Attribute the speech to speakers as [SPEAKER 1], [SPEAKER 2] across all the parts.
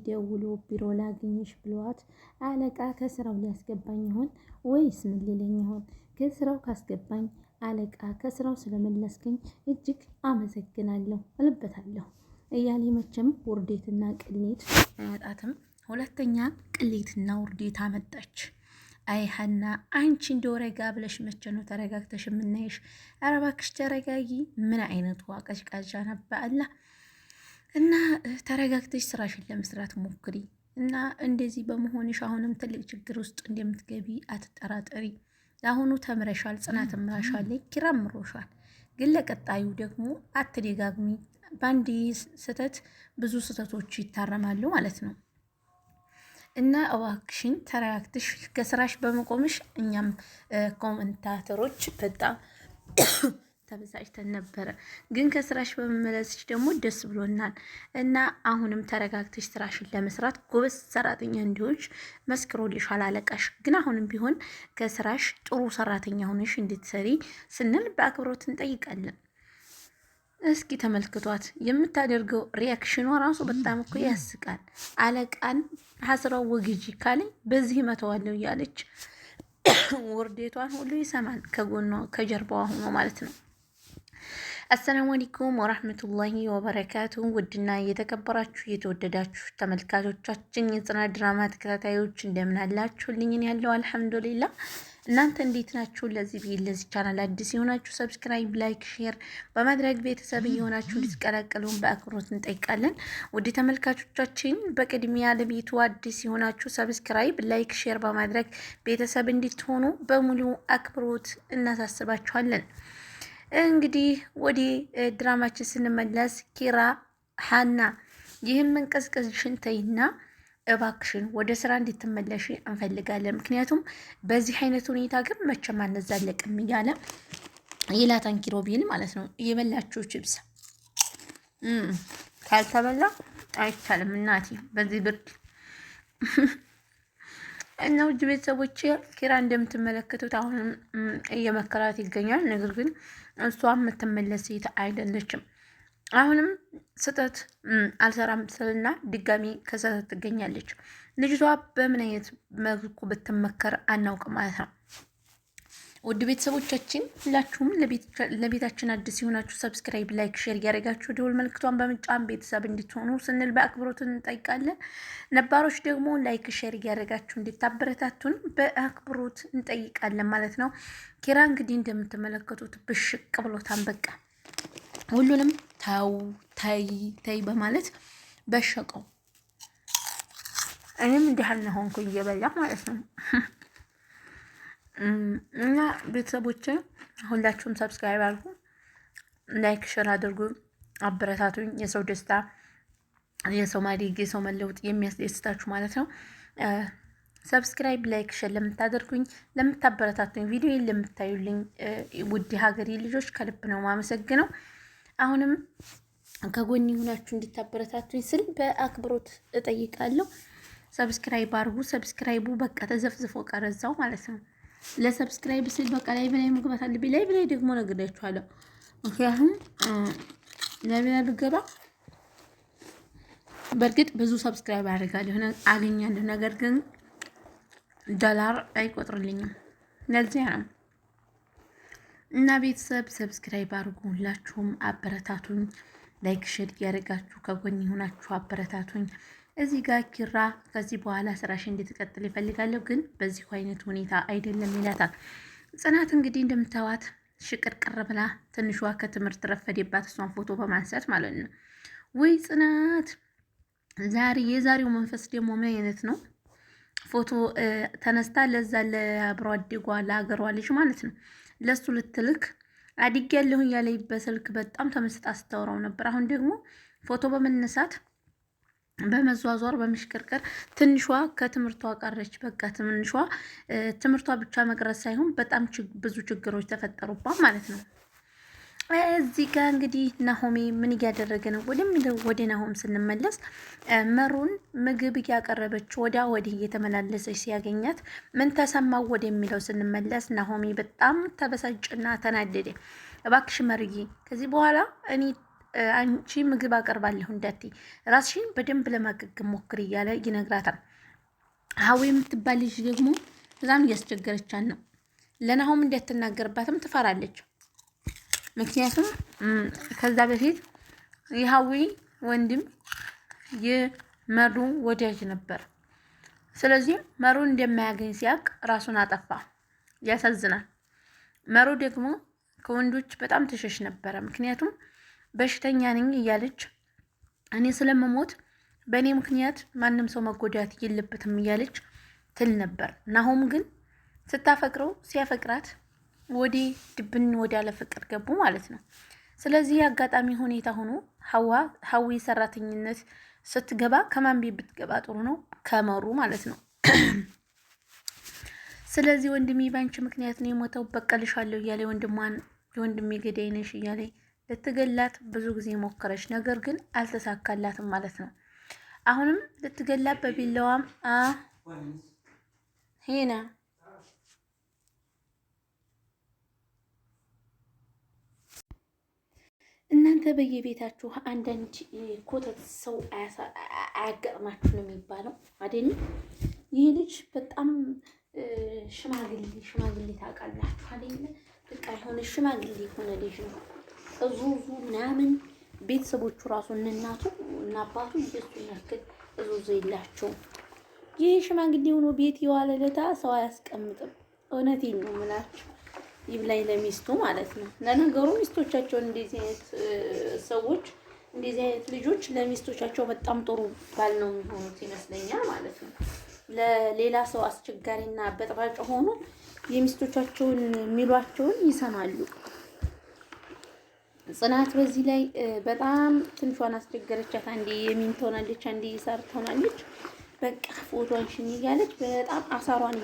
[SPEAKER 1] ደውሎ ቢሮ ላግኝሽ ብሏት አለቃ ከስራው ሊያስገባኝ ይሆን ወይስ ምን ሊለኝ ይሆን? ከስራው ካስገባኝ አለቃ ከስራው ስለመለስክኝ እጅግ አመሰግናለሁ እልበታለሁ እያለ መቼም ውርዴትና ቅሌት አያጣትም። ሁለተኛ ቅሌትና ውርዴት አመጣች። አይ ሀና አንቺ እንደው ረጋ ብለሽ መቼ ነው ተረጋግተሽ የምናይሽ? ኧረ እባክሽ ተረጋጊ። ምን አይነቱ ቀዥቃዣ ነባአላ እና ተረጋግተሽ ስራሽን ለመስራት ሞክሪ እና እንደዚህ በመሆንሽ አሁንም ትልቅ ችግር ውስጥ እንደምትገቢ አትጠራጠሪ። ለአሁኑ ተምረሻል፣ ጽናት ምራሻል፣ ኪራም ምሮሻል። ግን ለቀጣዩ ደግሞ አትደጋግሚ። በአንድ ስህተት ብዙ ስህተቶች ይታረማሉ ማለት ነው። እና እባክሽን ተረጋግተሽ ከስራሽ በመቆምሽ እኛም ኮመንታተሮች በጣም ተበሳጭተን ነበረ። ግን ከስራሽ በመመለስሽ ደግሞ ደስ ብሎናል እና አሁንም ተረጋግተሽ ስራሽን ለመስራት ጎበዝ ሰራተኛ እንዲሆንሽ መስክሮልሻል አለቃሽ። ግን አሁንም ቢሆን ከስራሽ ጥሩ ሰራተኛ ሆነሽ እንድትሰሪ ስንል በአክብሮት እንጠይቃለን። እስኪ ተመልክቷት የምታደርገው ሪያክሽኗ ራሱ በጣም እኮ ያስቃል። አለቃን ሀስራው ወግጂ ካለኝ በዚህ መተዋለው እያለች ውርዴቷን ሁሉ ይሰማል ከጎኗ ከጀርባዋ ሆኖ ማለት ነው። አሰላሙ አለይኩም ወራህመቱላሂ ወበረካቱ። ውድና እየተከበራችሁ እየተወደዳችሁ ተመልካቾቻችን የጽናት ድራማ ተከታታዮች እንደምን አላችሁልኝ? ያለው አልሐምዱሊላህ። እናንተ እንዴት ናችሁ? ለዚህ ቻናል አዲስ የሆናችሁ ሰብስክራይብ፣ ላይክ፣ ሼር በማድረግ ቤተሰብ የሆናችሁ እንድትቀላቀሉን በአክብሮት እንጠይቃለን። ውድ ተመልካቾቻችን በቅድሚያ ለቤቱ አዲስ የሆናችሁ ሰብስክራይብ፣ ላይክ፣ ሼር በማድረግ ቤተሰብ እንድትሆኑ በሙሉ አክብሮት እናሳስባችኋለን። እንግዲህ ወደ ድራማችን ስንመለስ ኪራ ሀና ይህን መንቀዝቀዝሽን ተይና እባክሽን ወደ ስራ እንድትመለሽ እንፈልጋለን። ምክንያቱም በዚህ አይነት ሁኔታ ግን መቼም አንዛለቅም እያለ ይላታን ኪሮቤል ማለት ነው። እየበላችሁ ችብስ ካልተበላ አይቻልም እናቴ በዚህ ብርድ እና ውድ ቤተሰቦች ኪራ እንደምትመለከቱት አሁንም እየመከራት ይገኛል። ነገር ግን እሷ የምትመለስ ሴት አይደለችም። አሁንም ስህተት አልሰራም ስልና ድጋሚ ከስህተት ትገኛለች። ልጅቷ በምን አይነት መልኩ ብትመከር አናውቅም ማለት ነው። ውድ ቤተሰቦቻችን ሁላችሁም ለቤታችን አዲስ የሆናችሁ ሰብስክራይብ፣ ላይክ፣ ሼር እያደረጋችሁ ደወል ምልክቷን በመጫን ቤተሰብ እንድትሆኑ ስንል በአክብሮት እንጠይቃለን። ነባሮች ደግሞ ላይክ፣ ሼር እያደረጋችሁ እንድታበረታቱን በአክብሮት እንጠይቃለን ማለት ነው። ኪራ እንግዲህ እንደምትመለከቱት ብሽቅ ብሎታን በቃ ሁሉንም ተው ተይ በማለት በሸቀው። እኔም እንዲህ አልሆንኩ እየበላ ማለት ነው። እና ቤተሰቦቼ ሁላችሁም ሰብስክራይብ አድርጉ፣ ላይክ ሼር አድርጉ፣ አበረታቱኝ። የሰው ደስታ፣ የሰው ማደግ፣ የሰው መለውጥ የሚያስደስታችሁ ማለት ነው። ሰብስክራይብ ላይክ ሼር ለምታደርጉኝ፣ ለምታበረታቱኝ፣ ቪዲዮ ለምታዩልኝ ውድ ሀገሬ ልጆች ከልብ ነው ማመሰግነው። አሁንም ከጎን ሆናችሁ እንድታበረታቱኝ ስል በአክብሮት እጠይቃለሁ። ሰብስክራይብ አድርጉ። ሰብስክራይቡ በቃ ተዘፍዝፎ ቀረዛው ማለት ነው። ለሰብስክራይብ ስል በቃ ላይ በላይ መግባት አለብኝ። ላይ በላይ ደግሞ ነግሬያችኋለሁ። ምክንያቱም ላይ በላይ ብገባ በእርግጥ ብዙ ሰብስክራይብ አገኛለሁ፣ ነገር ግን ዶላር አይቆጥርልኝም። ለዚያ ነው እና ቤተሰብ ሰብስክራይብ አድርጉ። ሁላችሁም አበረታቱኝ። ላይክ ሼር እያደረጋችሁ ከጎን ሆናችሁ አበረታቱኝ። እዚህ ጋር ኪራ ከዚህ በኋላ ስራሽ እንድትቀጥል ይፈልጋለሁ፣ ግን በዚህ አይነት ሁኔታ አይደለም ይላታል። ጽናት እንግዲህ እንደምታዋት ሽቅርቅር ብላ ትንሿ ከትምህርት ረፈደባት፣ እሷን ፎቶ በማንሳት ማለት ነው። ወይ ጽናት የዛሬው መንፈስ ደግሞ ምን አይነት ነው? ፎቶ ተነስታ ለዛ ለአብሮ አደጓ ለሀገሯ ልጅ ማለት ነው ለሱ ልትልክ አድግ ያለሁ እያለኝ በስልክ በጣም ተመስጣ ስታወራው ነበር። አሁን ደግሞ ፎቶ በመነሳት በመዟዟር በመሽከርከር ትንሿ ከትምህርቷ ቀረች። በቃ ትምህርቷ ብቻ መቅረት ሳይሆን በጣም ብዙ ችግሮች ተፈጠሩባት ማለት ነው። እዚህ ጋር እንግዲህ ናሆሜ ምን እያደረገ ነው ወደሚለው ወደ ናሆም ስንመለስ መሩን ምግብ እያቀረበች ወዲህ እየተመላለሰች ሲያገኛት ምን ተሰማው ወደሚለው ስንመለስ ናሆሜ በጣም ተበሳጭና ተናደደ። እባክሽ መርዬ ከዚህ በኋላ እኔ አንቺ ምግብ አቀርባለሁ እንዳትዪ ራስሽን በደንብ ለማገገም ሞክሪ እያለ ይነግራታል። ሀዊ የምትባል ልጅ ደግሞ በጣም እያስቸገረቻት ነው። ለናሆም እንዳትናገርባትም ትፈራለች። ምክንያቱም ከዛ በፊት የሀዊ ወንድም የመሩ ወዳጅ ነበር። ስለዚህ መሩን እንደማያገኝ ሲያውቅ ራሱን አጠፋ። ያሳዝናል። መሩ ደግሞ ከወንዶች በጣም ትሸሽ ነበረ። ምክንያቱም በሽተኛ ነኝ እያለች እኔ ስለምሞት በእኔ ምክንያት ማንም ሰው መጎዳት የለበትም እያለች ትል ነበር። ናሆም ግን ስታፈቅረው ሲያፈቅራት ወደ ድብን ወዳለ ፍቅር ገቡ ማለት ነው። ስለዚህ አጋጣሚ ሁኔታ ሆኖ ሀዊ ሰራተኝነት ስትገባ ከማን ቤት ብትገባ ጥሩ ነው? ከመሩ ማለት ነው። ስለዚህ ወንድሜ ባንቺ ምክንያት ነው የሞተው፣ በቀልሻለሁ እያለ ወንድሜ ገዳይ ነሽ እያለ ልትገላት ብዙ ጊዜ ሞከረች። ነገር ግን አልተሳካላትም ማለት ነው። አሁንም ልትገላት በቢላዋም ሄና እናንተ በየቤታችሁ አንዳንድ ኮተት ሰው አያጋጥማችሁ ነው የሚባለው አይደል? ይህ ልጅ በጣም ሽማግሌ ታውቃላችሁ አይደል? በቃ የሆነ ሽማግሌ የሆነ ልጅ ነው። እዙዙ ምናምን ቤተሰቦቹ ራሱ እናቱ እና አባቱ እየሱን ያክል እዙዙ የላቸውም። ይህ ሽማግሌ ሆኖ ቤት የዋለ ለታ ሰው አያስቀምጥም። እውነቴን ነው የምላችሁ። ይብላኝ ለሚስቱ ማለት ነው። ለነገሩ ሚስቶቻቸውን እንደዚህ አይነት ሰዎች እንደዚህ አይነት ልጆች ለሚስቶቻቸው በጣም ጥሩ ባል ነው የሚሆኑት ይመስለኛል ማለት ነው። ለሌላ ሰው አስቸጋሪና በጥባጭ ሆኖ የሚስቶቻቸውን የሚሏቸውን ይሰማሉ። ጽናት በዚህ ላይ በጣም ትንሿን አስቸገረቻት። አንዴ የሚን ትሆናለች፣ አንዴ ይሳር ትሆናለች። በቃ ፎቶዋን ሽኝ እያለች በጣም አሳሯን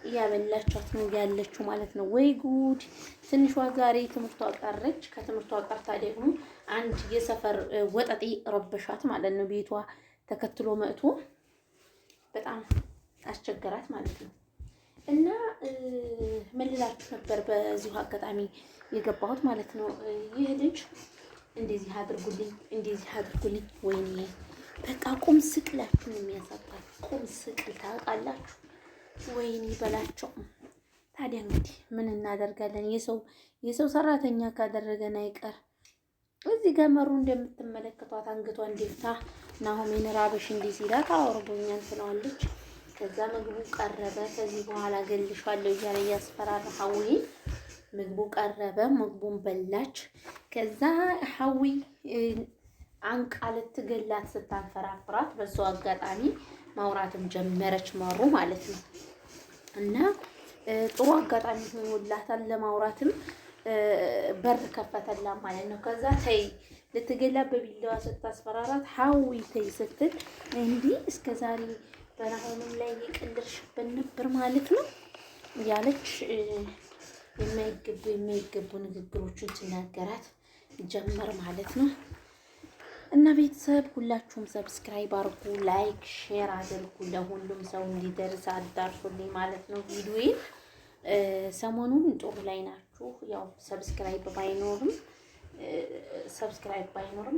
[SPEAKER 1] እያበላቻት ነው ያለችው ማለት ነው። ወይ ጉድ! ትንሿ ዛሬ ትምህርቷ ቀረች። ከትምህርቷ ቀርታ ደግሞ አንድ የሰፈር ወጠጤ ረበሻት ማለት ነው። ቤቷ ተከትሎ መጥቶ በጣም አስቸገራት ማለት ነው። እና ምን ልላችሁ ነበር በዚሁ አጋጣሚ የገባሁት ማለት ነው። ይህ ልጅ እንደዚህ አድርጉልኝ፣ ወይኔ በቃ ቁም ስቅላችሁን የሚያሳጣል። ቁም ስቅል ታውቃላችሁ? ወይኔ በላቸው። ታዲያ እንግዲህ ምን እናደርጋለን? የሰው ሰራተኛ ካደረገን አይቀር። እዚህ ጋር መሩ እንደምትመለከቷት አንገቷን ደፍታ ናሆሜን ራበሽ እንዲህ ሲላት አውርዶኛል ትለዋለች። ከዛ ምግቡ ቀረበ። ከዚህ በኋላ ገልሻለሁ እያለ እያስፈራራ ሀዊ ምግቡ ቀረበ። ምግቡን በላች። ከዛ ሀዊ አንቃ ልትገላት ስታንፈራፍራት በዛው አጋጣሚ ማውራትም ጀመረች መሩ ማለት ነው። እና ጥሩ አጋጣሚ ሆኖላታል። ለማውራትም በር ከፈተላ ማለት ነው። ከዛ ተይ ልትገላት በቢላዋ ስታስፈራራት ሀዊ ተይ ስትል እንዲህ እስከዛሬ በናሆምም ላይ የቀለድሽበት ነበር ማለት ነው እያለች የማይገቡ ንግግሮችን ትናገራት ጀመር ማለት ነው። እና ቤተሰብ ሁላችሁም ሰብስክራይብ አድርጉ፣ ላይክ ሼር አድርጉ፣ ለሁሉም ሰው እንዲደርስ አዳርሱልኝ ማለት ነው። ቪዲዮዬን ሰሞኑን ጥሩ ላይ ናችሁ። ያው ሰብስክራይብ ባይኖርም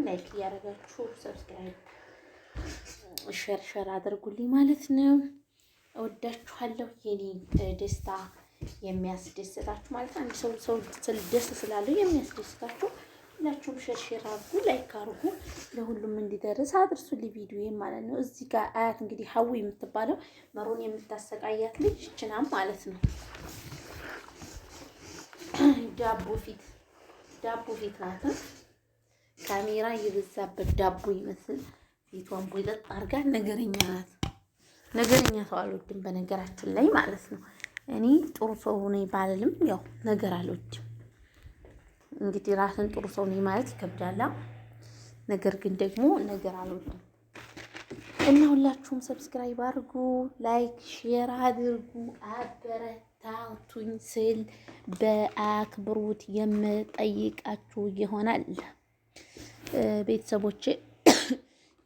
[SPEAKER 1] ላይክ እያደረጋችሁ ሰብስክራይብ ሼር አድርጉልኝ ማለት ነው። እወዳችኋለሁ። የኔ ደስታ የሚያስደስታችሁ ማለት አንድ ሰው ደስ ስላለው የሚያስደስታችሁ ሁላችሁም ሼር አድርጉ፣ ላይክ አድርጉ፣ ለሁሉም እንዲደርስ አድርሱልኝ ቪዲዮዬን ማለት ነው። እዚህ ጋር አያት እንግዲህ ሀዊ የምትባለው መሩን የምታሰቃያት ልጅ ችናም ማለት ነው። ዳቦ ፊት ናት። ካሜራ የበዛበት ዳቦ ይመስል ፊቷን ቦይጠጥ አድርጋ ነገረኛ ናት። ነገረኛ ሰው አልወድም በነገራችን ላይ ማለት ነው። እኔ ጥሩ ሰው ነኝ ባልልም ያው ነገር አልወድም። እንግዲህ ራስን ጥሩ ሰው ነኝ ማለት ይከብዳል። ነገር ግን ደግሞ ነገር አልወድም እና ሁላችሁም ሰብስክራይብ አድርጉ፣ ላይክ ሼር አድርጉ፣ አበረታቱኝ ስል በአክብሮት የምጠይቃችሁ ይሆናል። ቤተሰቦቼ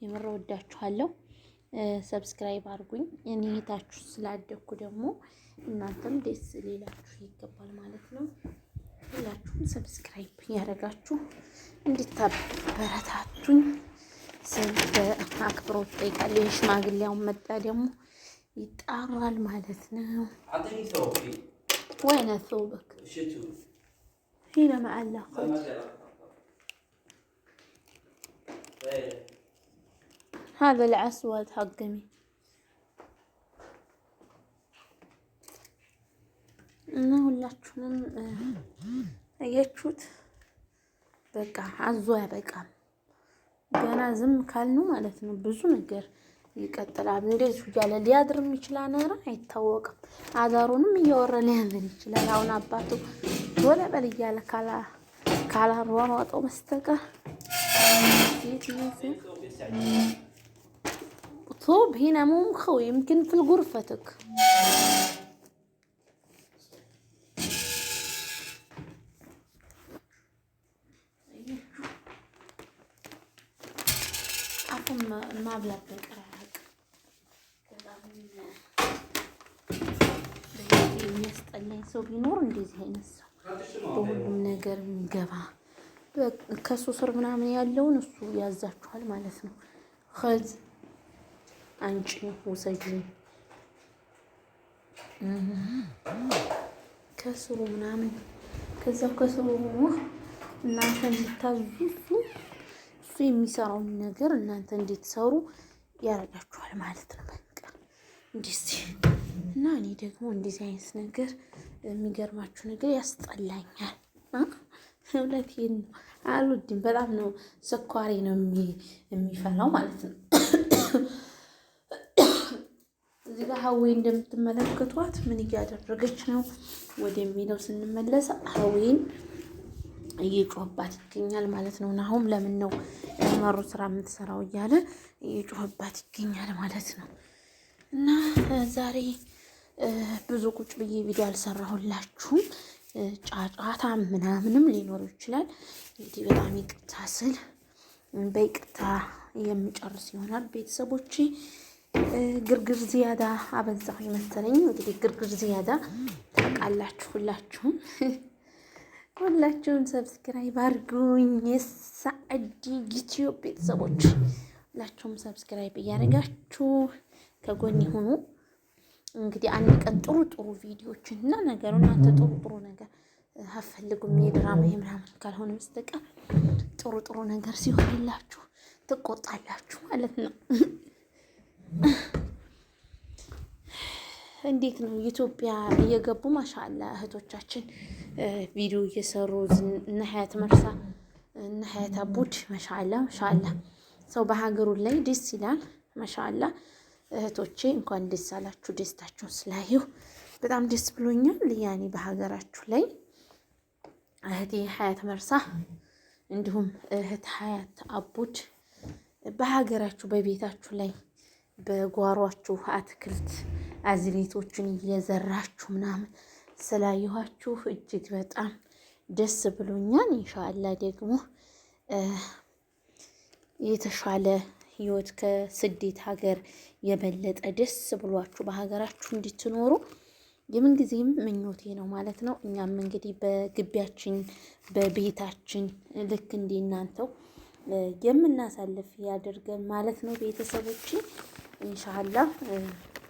[SPEAKER 1] የምር ወዳችኋለሁ። ሰብስክራይብ አድርጉኝ። እኔ ታችሁ ስላደኩ ደግሞ እናንተም ደስ ሊላችሁ ይገባል ማለት ነው። ሁላችሁም ሰብስክራይብ ያደረጋችሁ እንድታበረታቱኝ ስል በአክብሮት ጠይቃለሁ። የሽማግሌውን መጣ ደግሞ ይጣራል ማለት ነው። ወይነ ثوبك هنا معلقة هذا العسود حقني እና ሁላችሁንም አያችሁት። በቃ አዞ ያበቃም። ገና ዝም ካልኑ ማለት ነው ብዙ ነገር ይቀጥላል። እንደዚህ እያለ ሊያድርም ይችላል። ኧረ አይታወቅም። አዳሩንም እያወራ ሊያድር ይችላል። አሁን አባቱ ወለ በል እያለ ካላሯሯጠው በስተቀር ثوب هنا مو مخوي يمكن في غرفتك ማብላት በቀራራቅ የሚያስጠላኝ ሰው ቢኖር እንደዚህ አይነት ሰው በሁሉም ነገር የሚገባ ከሱ ስር ምናምን ያለውን እሱ ያዛችኋል ማለት ነው። ከዚ አንቺ ውሰጂ ከስሩ ምናምን ከዛው ከስሩ እናንተ እንድታዙ እሱ የሚሰራውን ነገር እናንተ እንድትሰሩ ያደርጋችኋል ማለት ነው። በቃ እንደዚህ እና እኔ ደግሞ እንደዚህ አይነት ነገር የሚገርማችሁ ነገር ያስጠላኛል። እውነቴን ነው፣ አልወድም። በጣም ነው ስኳሬ ነው የሚፈላው ማለት ነው። እዚህ ጋር ሀዌ እንደምትመለከቷት ምን እያደረገች ነው ወደሚለው ስንመለስ ሀዌን እየጮህባት ይገኛል ማለት ነው። ናሁም ለምን ነው መሩ ስራ የምትሰራው እያለ እየጮህባት ይገኛል ማለት ነው። እና ዛሬ ብዙ ቁጭ ብዬ ቪዲዮ አልሰራሁላችሁም። ጫጫታ ምናምንም ሊኖር ይችላል። እንግዲህ በጣም ይቅርታ ስል በይቅርታ የምጨርስ ይሆናል። ቤተሰቦቼ ግርግር ዚያዳ አበዛሁ መሰለኝ። እንግዲህ ግርግር ዚያዳ ታውቃላችሁ ሁላችሁም ሰብስክራይብ አድርጉኝ። የሳዕዲ ዩቲዩብ ቤተሰቦች ሁላችሁም ሰብስክራይብ እያደረጋችሁ ከጎን ሆኑ። እንግዲህ አንድ ቀን ጥሩ ጥሩ ቪዲዮዎችን እና ነገሩ እናንተ ጥሩ ነገር አፈልጉም የድራማ ምናምን ካልሆነ በስተቀር ጥሩ ነገር ሲሆንላችሁ ትቆጣላችሁ ማለት ነው። እንዴት ነው ኢትዮጵያ እየገቡ ማሻአላ እህቶቻችን ቪዲዮ እየሰሩ እነ ሀያት መርሳ እነ ሀያት አቡድ ማሻአላ ሰው በሀገሩ ላይ ደስ ይላል። ማሻአላ እህቶቼ እንኳን ደስ አላችሁ። ደስታችሁን ስላየሁ በጣም ደስ ብሎኛል። ያኔ በሀገራችሁ ላይ እህቴ ሀያት መርሳ እንዲሁም እህት ሀያት አቡድ በሀገራችሁ በቤታችሁ ላይ በጓሯችሁ አትክልት አዝሬቶችን እየዘራችሁ ምናምን ስላየኋችሁ እጅግ በጣም ደስ ብሎኛል። ኢንሻአላህ ደግሞ የተሻለ ህይወት ከስደት ሀገር የበለጠ ደስ ብሏችሁ በሀገራችሁ እንድትኖሩ የምንጊዜም ምኞቴ ነው ማለት ነው። እኛም እንግዲህ በግቢያችን በቤታችን ልክ እንደናንተው የምናሳልፍ ያድርገን ማለት ነው። ቤተሰቦቼ ኢንሻአላህ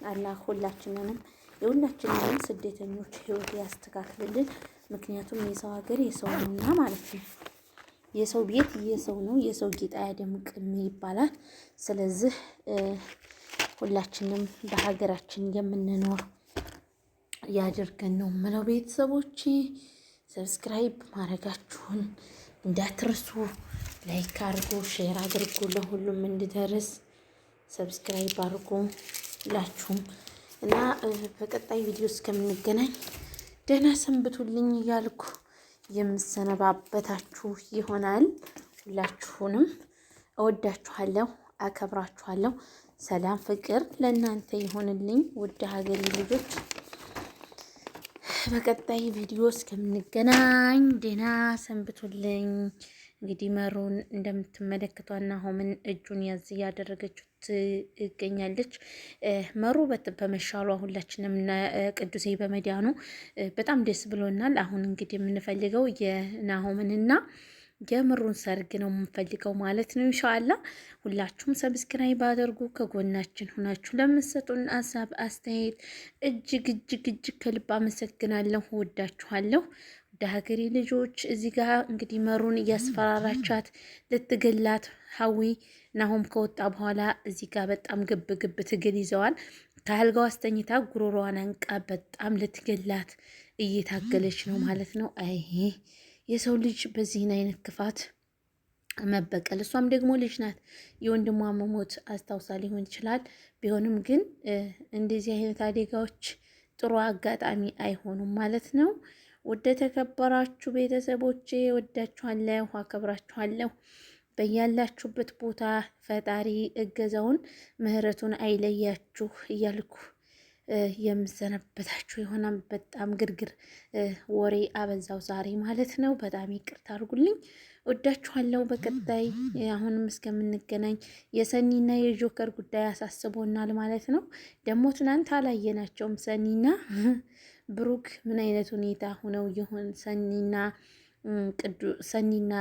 [SPEAKER 1] አላህ ሁላችንንም የሁላችንንም ስደተኞች ህይወት ያስተካክልልን። ምክንያቱም የሰው ሀገር የሰው ነውና ማለት ነው። የሰው ቤት የሰው ነው፣ የሰው ጌጥ አያደምቅም ይባላል። ስለዚህ ሁላችንም በሀገራችን የምንኖር ያድርገን ነው የምለው። ቤተሰቦቼ ሰብስክራይብ ማድረጋችሁን እንዳትረሱ። ላይክ አድርጉ፣ ሼር አድርጉ፣ ለሁሉም እንዲደርስ ሰብስክራይብ አድርጉ ሁላችሁም እና በቀጣይ ቪዲዮ እስከምንገናኝ ደህና ሰንብቱልኝ እያልኩ የምሰነባበታችሁ ይሆናል። ሁላችሁንም እወዳችኋለሁ፣ አከብራችኋለሁ። ሰላም ፍቅር ለእናንተ ይሆንልኝ ውድ ሀገሬ ልጆች። በቀጣይ ቪዲዮ እስከምንገናኝ ደህና ሰንብቱልኝ። እንግዲህ መሩን እንደምትመለከቷት ናሆምን እጁን ያዝ እያደረገችው ትገኛለች። መሩ በመሻሏ ሁላችንም ቅዱሴ በመዳኑ በጣም ደስ ብሎናል። አሁን እንግዲህ የምንፈልገው የናሆምንና የምሩን ሰርግ ነው የምንፈልገው ማለት ነው። ኢንሻአላህ ሁላችሁም ሰብስክራይብ አድርጉ። ከጎናችን ሆናችሁ ለምትሰጡን ሀሳብ አስተያየት እጅግ እጅግ እጅግ ከልብ አመሰግናለሁ። ወዳችኋለሁ። ወደ ሀገሬ ልጆች እዚህ ጋር እንግዲህ መሩን እያስፈራራቻት ልትገላት ሀዊ ናሆም ከወጣ በኋላ እዚህ ጋር በጣም ግብ ግብ ትግል ይዘዋል። ከአልጋው አስተኝታ ጉሮሮዋን አንቃ በጣም ልትገላት እየታገለች ነው ማለት ነው። አይ የሰው ልጅ በዚህን አይነት ክፋት መበቀል። እሷም ደግሞ ልጅ ናት። የወንድሟ መሞት አስታውሳ ሊሆን ይችላል። ቢሆንም ግን እንደዚህ አይነት አደጋዎች ጥሩ አጋጣሚ አይሆኑም ማለት ነው። ወደ ተከበራችሁ ቤተሰቦቼ ወዳችኋለሁ፣ አከብራችኋለሁ። በያላችሁበት ቦታ ፈጣሪ እገዛውን ምሕረቱን አይለያችሁ እያልኩ የምሰነበታችሁ የሆነም በጣም ግርግር ወሬ አበዛው ዛሬ ማለት ነው። በጣም ይቅርታ አድርጉልኝ። ወዳችኋለሁ። በቀጣይ አሁንም እስከምንገናኝ የሰኒና የጆከር ጉዳይ አሳስቦናል ማለት ነው። ደግሞ ትናንት አላየናቸውም። ብሩክ ምን አይነት ሁኔታ ሆነው ይሆን? ሰኒና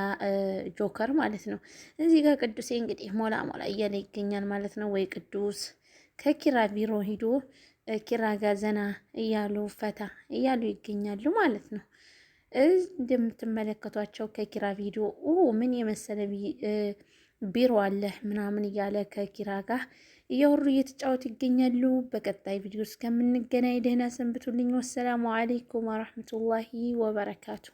[SPEAKER 1] ጆከር ማለት ነው። እዚህ ጋር ቅዱሴ እንግዲህ ሞላ ሞላ እያለ ይገኛል ማለት ነው። ወይ ቅዱስ ከኪራ ቢሮ ሂዶ ኪራ ጋር ዘና እያሉ ፈታ እያሉ ይገኛሉ ማለት ነው። እንደምትመለከቷቸው ከኪራ ቪዲዮ ምን የመሰለ ቢሮ አለ ምናምን እያለ ከኪራ ጋር እያወሩ እየተጫወቱ ይገኛሉ። በቀጣይ ቪዲዮ እስከምንገናኝ ደህና ሰንብቱልኝ። ወሰላሙ አለይኩም ወራህመቱላሂ ወበረካቱ።